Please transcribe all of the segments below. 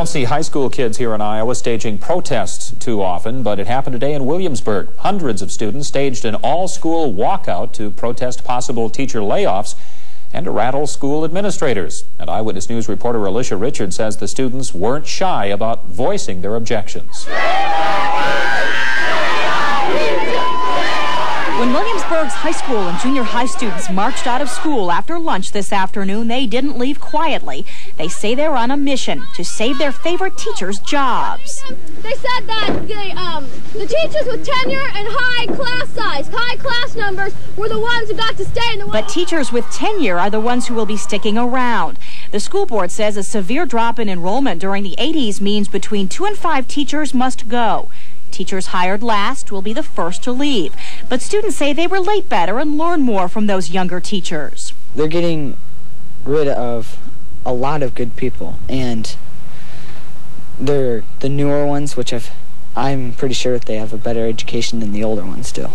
Don't see high school kids here in Iowa staging protests too often, but it happened today in Williamsburg. Hundreds of students staged an all-school walkout to protest possible teacher layoffs and to rattle school administrators. And Eyewitness News reporter ALICIA Richards says the students weren't shy about voicing their objections. When Williamsburg's high school and junior high students marched out of school after lunch this afternoon, they didn't leave quietly. They say they're on a mission to save their favorite teachers' jobs. They said that the teachers with tenure and high class numbers were the ones who got to stay in the... But teachers with tenure are the ones who will be sticking around. The school board says a severe drop in enrollment during the 80s means between 2 and 5 teachers must go. Teachers hired last will be the first to leave. But students say they relate better and learn more from those younger teachers. They're getting rid of a lot of good people, and they're the newer ones, which I'm pretty sure that they have a better education than the older ones do.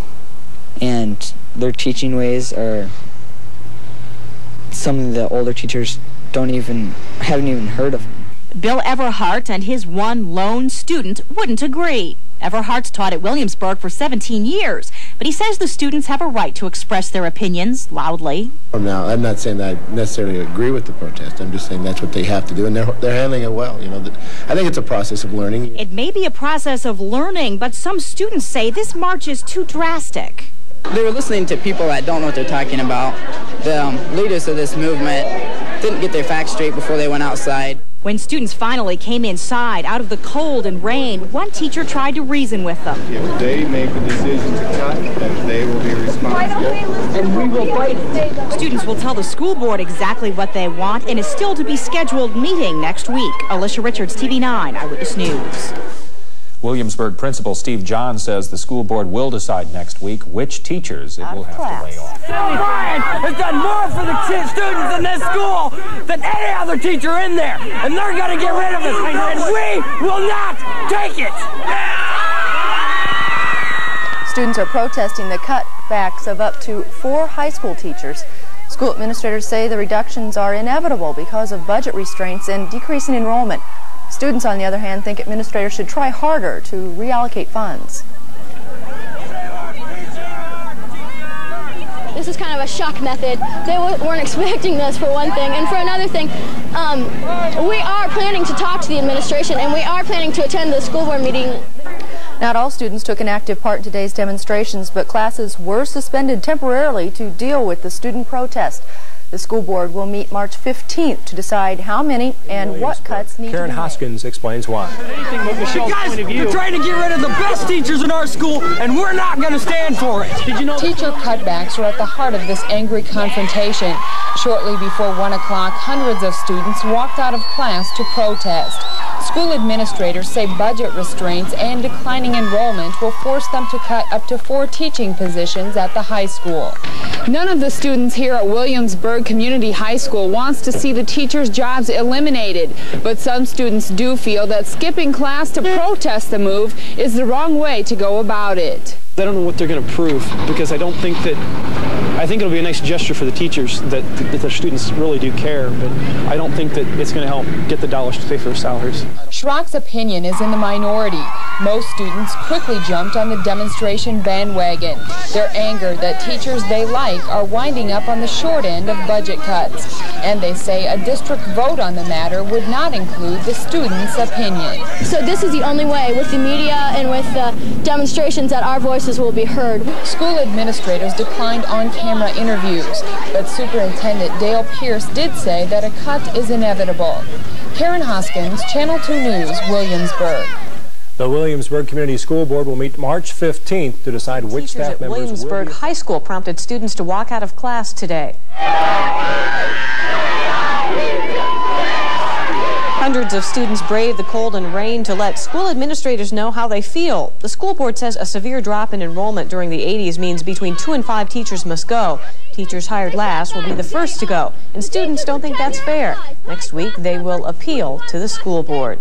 And their teaching ways are some of the older teachers haven't even heard of. Bill Everhart and his one lone student wouldn't agree. Everhart's taught at Williamsburg for 17 years, but he says the students have a right to express their opinions loudly. Now, I'm not saying that I necessarily agree with the protest. I'm just saying that's what they have to do, and they're handling it well. You know, I think it's a process of learning. It may be a process of learning, but some students say this march is too drastic. They were listening to people that don't know what they're talking about. The leaders of this movement didn't get their facts straight before they went outside. When students finally came inside out of the cold and rain, one teacher tried to reason with them. If they make a decision to cut, then they will be responsible. And we will fight. Students will tell the school board exactly what they want in a still-to-be-scheduled meeting next week. ALICIA Richards, TV 9 Eyewitness News. Williamsburg Principal Steve John says the school board will decide next week which teachers it will have to lay off. Brian has done more for the students in this school than any other teacher in there, and they're going to get rid of us, and we will not take it! Students are protesting the cutbacks of up to 4 high school teachers. School administrators say the reductions are inevitable because of budget restraints and decreasing enrollment. Students, on the other hand, think administrators should try harder to reallocate funds. This is kind of a shock method. They weren't expecting this, for one thing. And for another thing, we are planning to talk to the administration, and we are planning to attend the school board meeting. Not all students took an active part in today's demonstrations, but classes were suspended temporarily to deal with the student protest. The school board will meet March 15th to decide how many and what cuts need to be made. Karen Hoskins explains why. You guys are trying to get rid of the best teachers in our school, and we're not going to stand for it. Did you know? Teacher cutbacks are at the heart of this angry confrontation. Shortly before 1 o'clock, hundreds of students walked out of class to protest. School administrators say budget restraints and declining enrollment will force them to cut up to 4 teaching positions at the high school. None of the students here at Williamsburg Community High School wants to see the teachers' jobs eliminated, but some students do feel that skipping class to protest the move is the wrong way to go about it. I don't know what they're going to prove, because I think it'll be a nice gesture for the teachers that the students really do care, but I don't think that it's going to help get the dollars to pay for their salaries. Schrock's opinion is in the minority. Most students quickly jumped on the demonstration bandwagon. Their anger that teachers they like are winding up on the short end of budget cuts. And they say a district vote on the matter would not include the students' opinion. So this is the only way, with the media and with the demonstrations, that our voices will be heard. School administrators declined on-camera interviews, but Superintendent Dale Pierce did say that a cut is inevitable. Karen Hoskins, Channel 2 News, Williamsburg. The Williamsburg Community School Board will meet March 15th to decide which staff members Williamsburg High School prompted students to walk out of class today. Hundreds of students braved the cold and rain to let school administrators know how they feel. The school board says a severe drop in enrollment during the 80s means between 2 and 5 teachers must go. Teachers hired last will be the first to go, and students don't think that's fair. Next week, they will appeal to the school board.